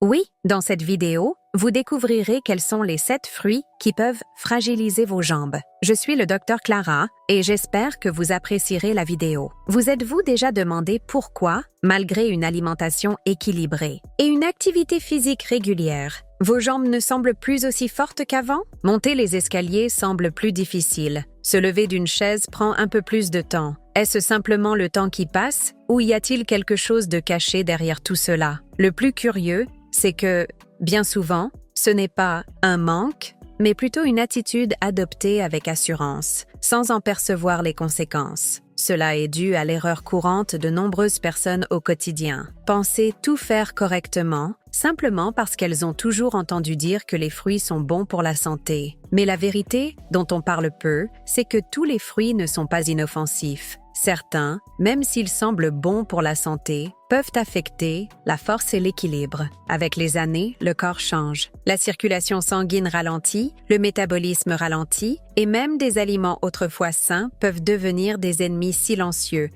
Oui, dans cette vidéo, vous découvrirez quels sont les 7 fruits qui peuvent fragiliser vos jambes. Je suis le Dr Clara et j'espère que vous apprécierez la vidéo. Vous êtes-vous déjà demandé pourquoi, malgré une alimentation équilibrée et une activité physique régulière, vos jambes ne semblent plus aussi fortes qu'avant? Monter les escaliers semble plus difficile. Se lever d'une chaise prend un peu plus de temps. Est-ce simplement le temps qui passe ou y a-t-il quelque chose de caché derrière tout cela? Le plus curieux, c'est que, bien souvent, ce n'est pas un manque, mais plutôt une attitude adoptée avec assurance, sans en percevoir les conséquences. Cela est dû à l'erreur courante de nombreuses personnes au quotidien. Penser tout faire correctement, simplement parce qu'elles ont toujours entendu dire que les fruits sont bons pour la santé. Mais la vérité, dont on parle peu, c'est que tous les fruits ne sont pas inoffensifs. Certains, même s'ils semblent bons pour la santé, peuvent affecter la force et l'équilibre. Avec les années, le corps change. La circulation sanguine ralentit, le métabolisme ralentit, et même des aliments autrefois sains peuvent devenir des ennemis silencieux,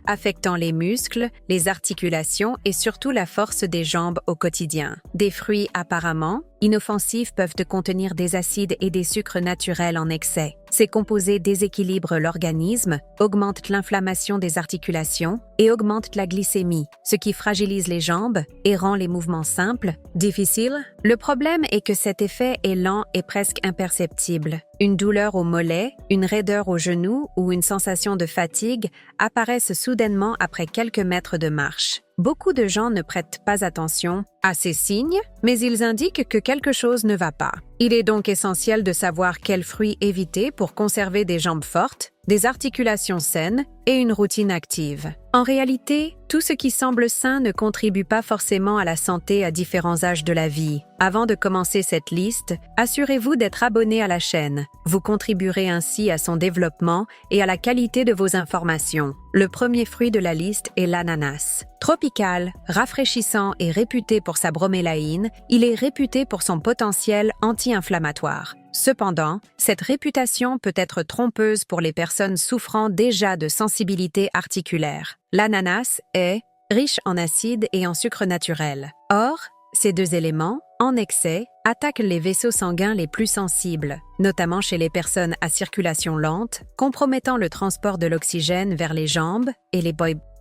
affectant les muscles, les articulations et surtout la force des jambes au quotidien. Des fruits apparemment inoffensifs peuvent contenir des acides et des sucres naturels en excès. Ces composés déséquilibrent l'organisme, augmentent l'inflammation des articulations et augmentent la glycémie, ce qui fragilise les jambes et rend les mouvements simples, difficiles. Le problème est que cet effet est lent et presque imperceptible. Une douleur au mollet, une raideur au genou ou une sensation de fatigue apparaissent soudainement après quelques mètres de marche. Beaucoup de gens ne prêtent pas attention à ces signes, mais ils indiquent que quelque chose ne va pas. Il est donc essentiel de savoir quels fruits éviter pour conserver des jambes fortes, des articulations saines et une routine active. En réalité, tout ce qui semble sain ne contribue pas forcément à la santé à différents âges de la vie. Avant de commencer cette liste, assurez-vous d'être abonné à la chaîne. Vous contribuerez ainsi à son développement et à la qualité de vos informations. Le premier fruit de la liste est l'ananas. Tropical, rafraîchissant et réputé pour sa bromélaïne, il est réputé pour son potentiel anti-inflammatoire. Cependant, cette réputation peut être trompeuse pour les personnes souffrant déjà de sensibilité articulaire. L'ananas est riche en acides et en sucre naturel. Or, ces deux éléments, en excès, attaquent les vaisseaux sanguins les plus sensibles, notamment chez les personnes à circulation lente, compromettant le transport de l'oxygène vers les jambes et les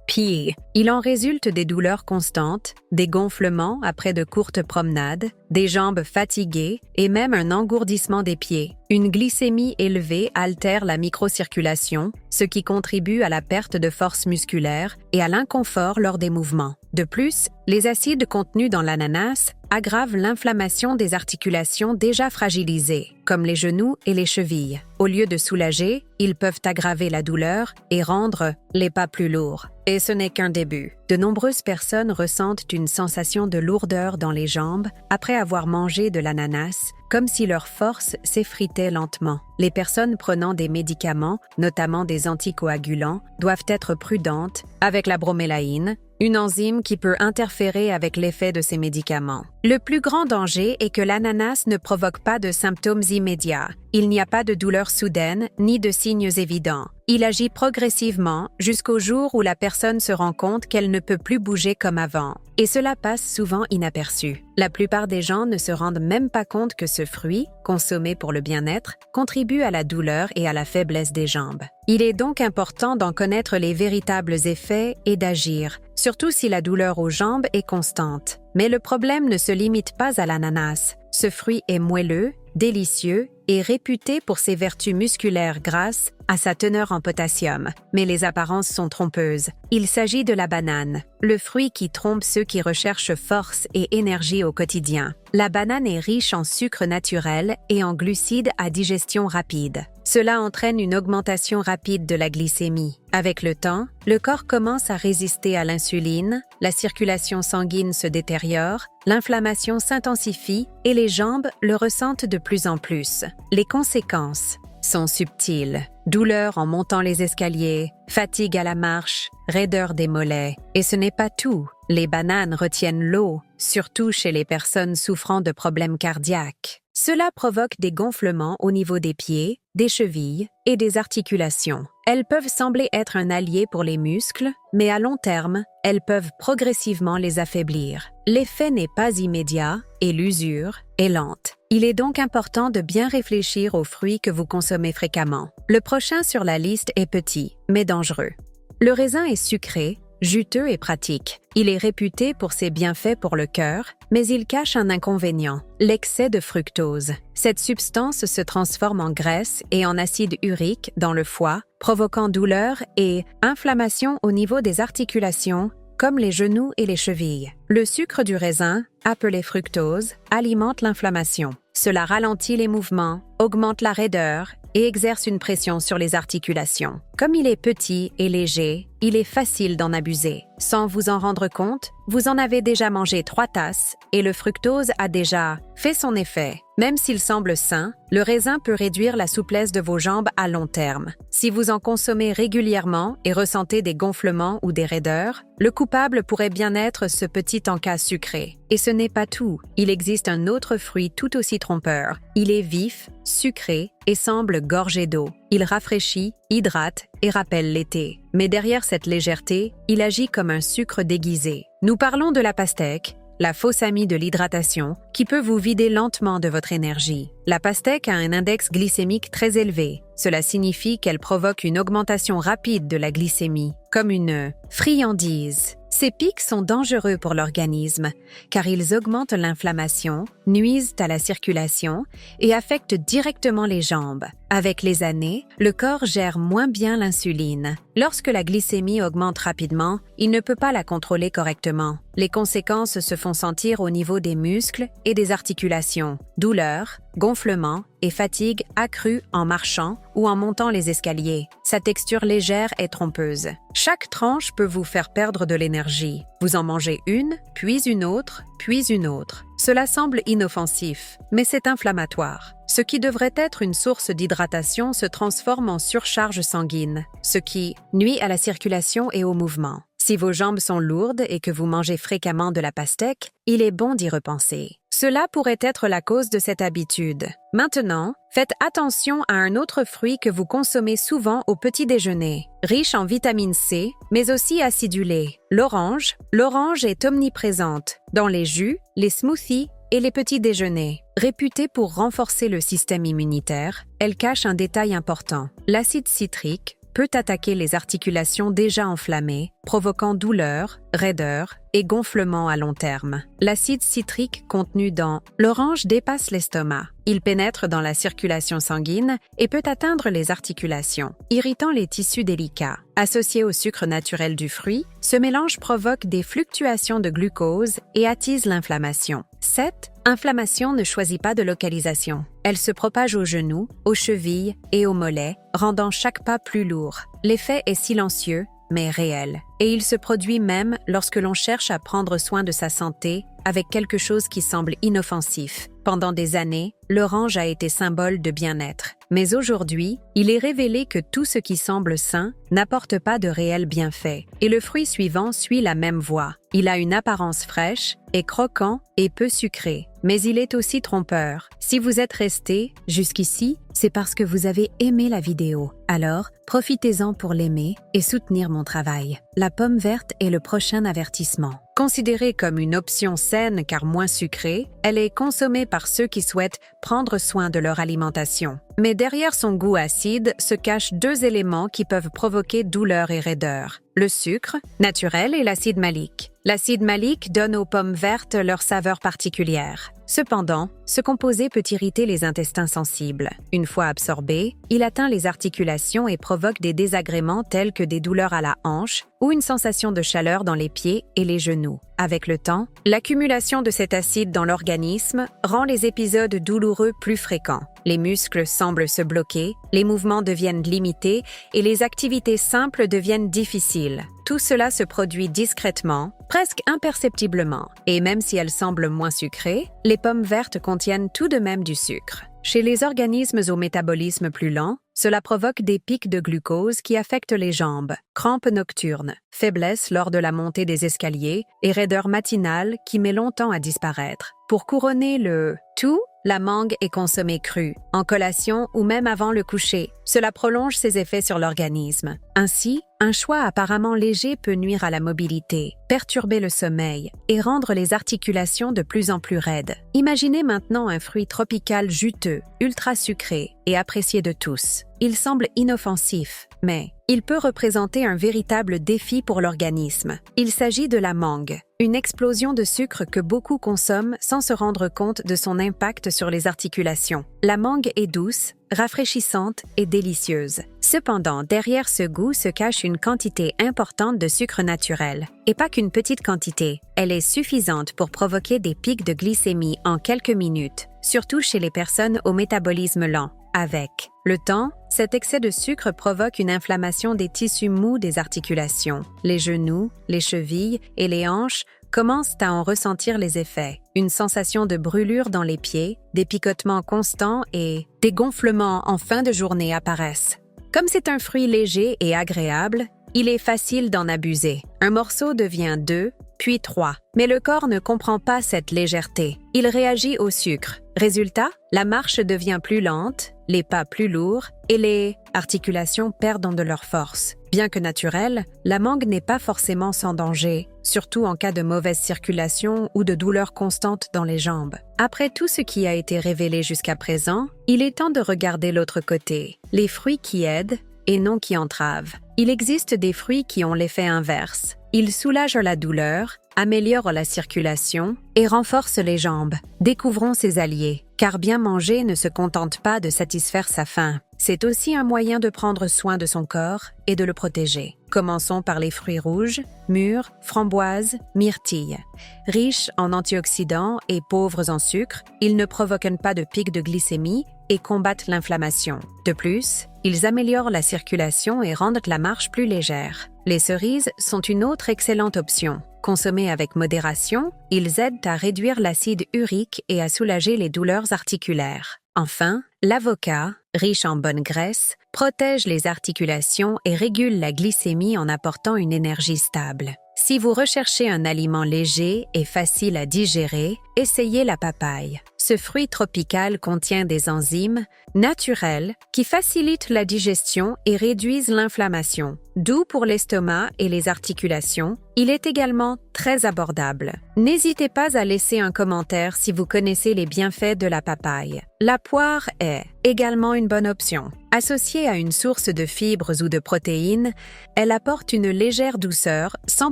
pieds. Il en résulte des douleurs constantes, des gonflements après de courtes promenades, des jambes fatiguées et même un engourdissement des pieds. Une glycémie élevée altère la microcirculation, ce qui contribue à la perte de force musculaire et à l'inconfort lors des mouvements. De plus, les acides contenus dans l'ananas aggravent l'inflammation des articulations déjà fragilisées, comme les genoux et les chevilles. Au lieu de soulager, ils peuvent aggraver la douleur et rendre les pas plus lourds. Et ce n'est qu'un début. De nombreuses personnes ressentent une sensation de lourdeur dans les jambes après avoir mangé de l'ananas, comme si leur force s'effritait lentement. Les personnes prenant des médicaments, notamment des anticoagulants, doivent être prudentes avec la bromélaïne, une enzyme qui peut interférer avec l'effet de ces médicaments. Le plus grand danger est que l'ananas ne provoque pas de symptômes immédiats. Il n'y a pas de douleur soudaine ni de signes évidents. Il agit progressivement jusqu'au jour où la personne se rend compte qu'elle ne peut plus bouger comme avant. Et cela passe souvent inaperçu. La plupart des gens ne se rendent même pas compte que ce fruit, consommé pour le bien-être, contribue à la douleur et à la faiblesse des jambes. Il est donc important d'en connaître les véritables effets et d'agir, surtout si la douleur aux jambes est constante. Mais le problème ne se limite pas à l'ananas. Ce fruit est moelleux, délicieux et réputé pour ses vertus musculaires grâce à sa teneur en potassium. Mais les apparences sont trompeuses. Il s'agit de la banane, le fruit qui trompe ceux qui recherchent force et énergie au quotidien. La banane est riche en sucre naturel et en glucides à digestion rapide. Cela entraîne une augmentation rapide de la glycémie. Avec le temps, le corps commence à résister à l'insuline, la circulation sanguine se détériore, l'inflammation s'intensifie et les jambes le ressentent de plus en plus. Les conséquences sont subtiles. Douleur en montant les escaliers, fatigue à la marche, raideur des mollets. Et ce n'est pas tout. Les bananes retiennent l'eau, surtout chez les personnes souffrant de problèmes cardiaques. Cela provoque des gonflements au niveau des pieds, des chevilles et des articulations. Elles peuvent sembler être un allié pour les muscles, mais à long terme, elles peuvent progressivement les affaiblir. L'effet n'est pas immédiat et l'usure est lente. Il est donc important de bien réfléchir aux fruits que vous consommez fréquemment. Le prochain sur la liste est petit, mais dangereux. Le raisin est sucré, juteux et pratique. Il est réputé pour ses bienfaits pour le cœur, mais il cache un inconvénient, l'excès de fructose. Cette substance se transforme en graisse et en acide urique dans le foie, provoquant douleur et inflammation au niveau des articulations, comme les genoux et les chevilles. Le sucre du raisin, appelé fructose, alimente l'inflammation. Cela ralentit les mouvements, augmente la raideur et exerce une pression sur les articulations. Comme il est petit et léger, il est facile d'en abuser. Sans vous en rendre compte, vous en avez déjà mangé 3 tasses et le fructose a déjà fait son effet. Même s'il semble sain, le raisin peut réduire la souplesse de vos jambes à long terme. Si vous en consommez régulièrement et ressentez des gonflements ou des raideurs, le coupable pourrait bien être ce petit encas sucré. Et ce n'est pas tout. Il existe un autre fruit tout aussi trompeur. Il est vif, sucré et semble gorgé d'eau. Il rafraîchit, hydrate et rappelle l'été. Mais derrière cette légèreté, il agit comme un sucre déguisé. Nous parlons de la pastèque, la fausse amie de l'hydratation, qui peut vous vider lentement de votre énergie. La pastèque a un index glycémique très élevé. Cela signifie qu'elle provoque une augmentation rapide de la glycémie, comme une friandise. Ces pics sont dangereux pour l'organisme, car ils augmentent l'inflammation, nuisent à la circulation et affectent directement les jambes. Avec les années, le corps gère moins bien l'insuline. Lorsque la glycémie augmente rapidement, il ne peut pas la contrôler correctement. Les conséquences se font sentir au niveau des muscles et des articulations. Douleurs, gonflements et fatigue accrue en marchant ou en montant les escaliers. Sa texture légère est trompeuse. Chaque tranche peut vous faire perdre de l'énergie. Vous en mangez une, puis une autre, puis une autre. Cela semble inoffensif, mais c'est inflammatoire. Ce qui devrait être une source d'hydratation se transforme en surcharge sanguine, ce qui nuit à la circulation et au mouvement. Si vos jambes sont lourdes et que vous mangez fréquemment de la pastèque, il est bon d'y repenser. Cela pourrait être la cause de cette habitude. Maintenant, faites attention à un autre fruit que vous consommez souvent au petit déjeuner, riche en vitamine C, mais aussi acidulé. L'orange. L'orange est omniprésente dans les jus, les smoothies et les petits déjeuners. Réputée pour renforcer le système immunitaire, elle cache un détail important. L'acide citrique peut attaquer les articulations déjà enflammées, provoquant douleur, raideur et gonflement à long terme. L'acide citrique contenu dans l'orange dépasse l'estomac. Il pénètre dans la circulation sanguine et peut atteindre les articulations, irritant les tissus délicats. Associé au sucre naturel du fruit, ce mélange provoque des fluctuations de glucose et attise l'inflammation. Cette inflammation ne choisit pas de localisation. Elle se propage aux genoux, aux chevilles et aux mollets, rendant chaque pas plus lourd. L'effet est silencieux, mais réel. Et il se produit même lorsque l'on cherche à prendre soin de sa santé avec quelque chose qui semble inoffensif. Pendant des années, l'orange a été symbole de bien-être. Mais aujourd'hui, il est révélé que tout ce qui semble sain n'apporte pas de réels bienfaits. Et le fruit suivant suit la même voie. Il a une apparence fraîche, est croquant et peu sucré. Mais il est aussi trompeur. Si vous êtes resté jusqu'ici, c'est parce que vous avez aimé la vidéo. Alors, profitez-en pour l'aimer et soutenir mon travail. La pomme verte est le prochain avertissement. Considérée comme une option saine car moins sucrée, elle est consommée par ceux qui souhaitent prendre soin de leur alimentation. Mais derrière son goût acide se cachent 2 éléments qui peuvent provoquer douleur et raideur. Le sucre, naturel, et l'acide malique. L'acide malique donne aux pommes vertes leur saveur particulière. Cependant, ce composé peut irriter les intestins sensibles. Une fois absorbé, il atteint les articulations et provoque des désagréments tels que des douleurs à la hanche ou une sensation de chaleur dans les pieds et les genoux. Avec le temps, l'accumulation de cet acide dans l'organisme rend les épisodes douloureux plus fréquents. Les muscles semblent se bloquer, les mouvements deviennent limités et les activités simples deviennent difficiles. Tout cela se produit discrètement, presque imperceptiblement. Et même si elles semblent moins sucrées, les pommes vertes contiennent tout de même du sucre. Chez les organismes au métabolisme plus lent, cela provoque des pics de glucose qui affectent les jambes, crampes nocturnes, faiblesse lors de la montée des escaliers et raideur matinale qui met longtemps à disparaître. Pour couronner le tout, la mangue est consommée crue, en collation ou même avant le coucher. Cela prolonge ses effets sur l'organisme. Ainsi, un choix apparemment léger peut nuire à la mobilité, perturber le sommeil et rendre les articulations de plus en plus raides. Imaginez maintenant un fruit tropical juteux, ultra sucré et apprécié de tous. Il semble inoffensif, mais il peut représenter un véritable défi pour l'organisme. Il s'agit de la mangue, une explosion de sucre que beaucoup consomment sans se rendre compte de son impact sur les articulations. La mangue est douce, rafraîchissante et délicieuse. Cependant, derrière ce goût se cache une quantité importante de sucre naturel. Et pas qu'une petite quantité, elle est suffisante pour provoquer des pics de glycémie en quelques minutes, surtout chez les personnes au métabolisme lent. Avec le temps, cet excès de sucre provoque une inflammation des tissus mous des articulations. Les genoux, les chevilles et les hanches commencent à en ressentir les effets. Une sensation de brûlure dans les pieds, des picotements constants et des gonflements en fin de journée apparaissent. Comme c'est un fruit léger et agréable, il est facile d'en abuser. Un morceau devient 2, puis 3. Mais le corps ne comprend pas cette légèreté. Il réagit au sucre. Résultat, la marche devient plus lente, les pas plus lourds et les articulations perdent de leur force. Bien que naturelle, la mangue n'est pas forcément sans danger, surtout en cas de mauvaise circulation ou de douleurs constantes dans les jambes. Après tout ce qui a été révélé jusqu'à présent, il est temps de regarder l'autre côté, les fruits qui aident et non qui entravent. Il existe des fruits qui ont l'effet inverse. Ils soulagent la douleur, améliorent la circulation et renforcent les jambes. Découvrons ces alliés, car bien manger ne se contente pas de satisfaire sa faim. C'est aussi un moyen de prendre soin de son corps et de le protéger. Commençons par les fruits rouges, mûrs, framboises, myrtilles. Riches en antioxydants et pauvres en sucre, ils ne provoquent pas de pic de glycémie et combattent l'inflammation. De plus, ils améliorent la circulation et rendent la marche plus légère. Les cerises sont une autre excellente option. Consommés avec modération, ils aident à réduire l'acide urique et à soulager les douleurs articulaires. Enfin, l'avocat, riche en bonne graisse, protège les articulations et régule la glycémie en apportant une énergie stable. Si vous recherchez un aliment léger et facile à digérer, essayez la papaye. Ce fruit tropical contient des enzymes naturelles qui facilitent la digestion et réduisent l'inflammation. Doux pour l'estomac et les articulations, il est également très abordable. N'hésitez pas à laisser un commentaire si vous connaissez les bienfaits de la papaye. La poire est également une bonne option. Associée à une source de fibres ou de protéines, elle apporte une légère douceur sans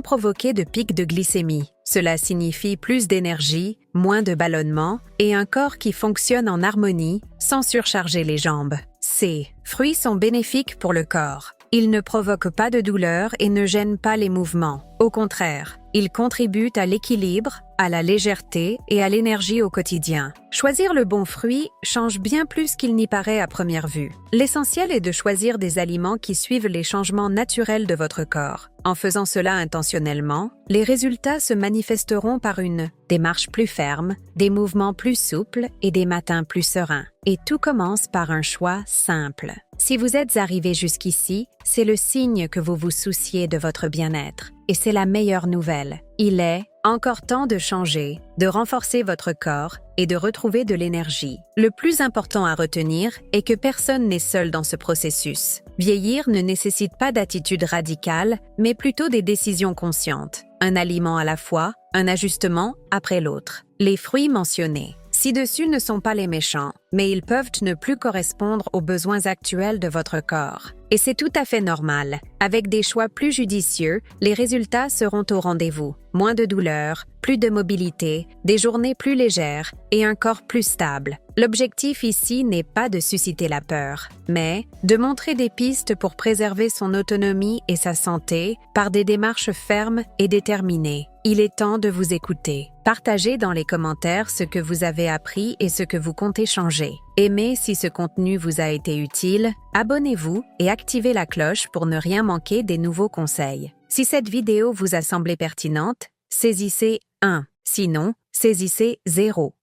provoquer de pic de glycémie. Cela signifie plus d'énergie, moins de ballonnement et un corps qui fonctionne en harmonie sans surcharger les jambes. Ces fruits sont bénéfiques pour le corps. Ils ne provoquent pas de douleur et ne gênent pas les mouvements. Au contraire, ils contribuent à l'équilibre, à la légèreté et à l'énergie au quotidien. Choisir le bon fruit change bien plus qu'il n'y paraît à première vue. L'essentiel est de choisir des aliments qui suivent les changements naturels de votre corps. En faisant cela intentionnellement, les résultats se manifesteront par une démarche plus ferme, des mouvements plus souples et des matins plus sereins. Et tout commence par un choix simple. Si vous êtes arrivé jusqu'ici, c'est le signe que vous vous souciez de votre bien-être. Et c'est la meilleure nouvelle. Il est encore temps de changer, de renforcer votre corps et de retrouver de l'énergie. Le plus important à retenir est que personne n'est seul dans ce processus. Vieillir ne nécessite pas d'attitude radicale, mais plutôt des décisions conscientes. Un aliment à la fois, un ajustement après l'autre. Les fruits mentionnés ci-dessus ne sont pas les méchants, mais ils peuvent ne plus correspondre aux besoins actuels de votre corps. Et c'est tout à fait normal. Avec des choix plus judicieux, les résultats seront au rendez-vous. Moins de douleur, plus de mobilité, des journées plus légères et un corps plus stable. L'objectif ici n'est pas de susciter la peur, mais de montrer des pistes pour préserver son autonomie et sa santé par des démarches fermes et déterminées. Il est temps de vous écouter. Partagez dans les commentaires ce que vous avez appris et ce que vous comptez changer. Aimez si ce contenu vous a été utile, abonnez-vous et activez la cloche pour ne rien manquer des nouveaux conseils. Si cette vidéo vous a semblé pertinente, saisissez 1. Sinon, saisissez 0.